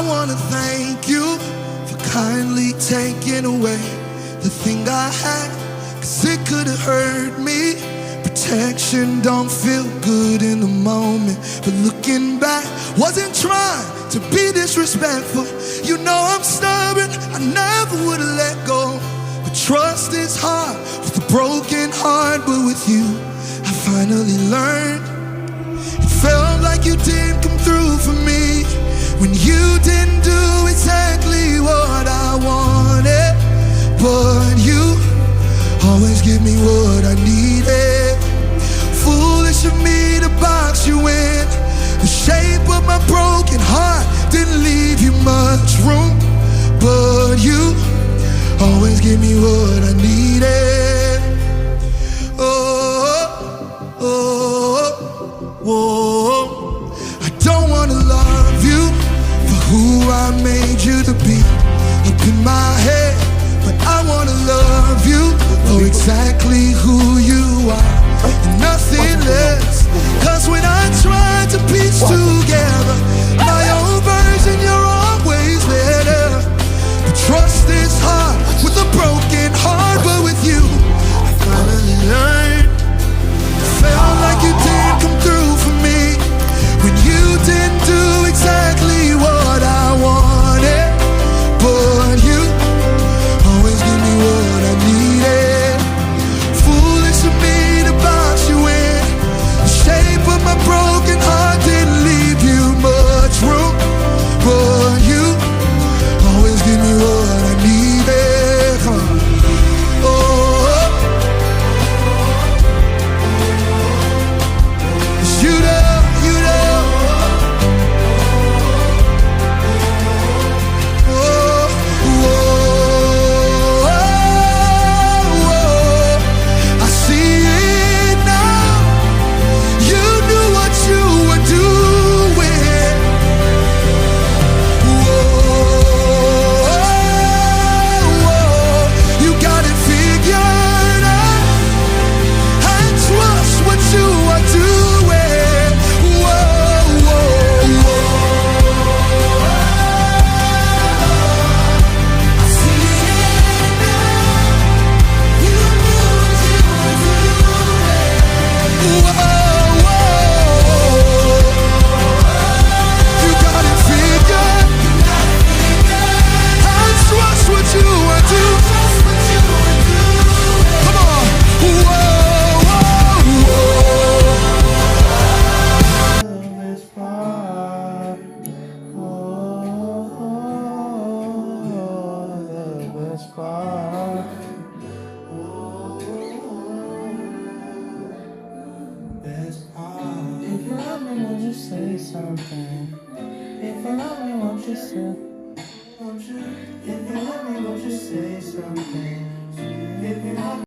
wanna thank you for kindly taking away the thing I had, 'cause it could've hurt me. Protection don't feel good in the moment, but looking back, wasn't trying to be disrespectful. You know I'm stubborn, I never would've let go. But trust is hard with a broken heart, but with you, I finally learned. It felt like you didn't come through for me when you didn't do exactly what I wanted, but you always give me what I needed. Foolish of me to box you in. The shape of my broken heart didn't leave you much room, but you always give me what I needed. Oh, oh, oh. I don't wanna love you for who I made you to be up in my head, but I wanna love you for exactly who you are and nothing less. 'Cause when I try to piece together my own version, you're always better. But trust is hard with a broken heart, but with you, I finally learned. It felt like you didn't come through for me when you didn't do exactly what I wanted, but you always give me what I needed. Foolish of me to box you in. The shape of my broken heart didn't leave you much room, but you always give me what I needed. Oh, you know, you know. Oh, oh, oh, I see it now. You knew what you were doing. You got it figured out. I trust what you are doing. I see it now. You knew what you were doing. You got it figured. I trust what you are doing. Come on. If you love me, won't you say something? If you love me, won't you say? Won't you? If you love me, won't you say something? If you love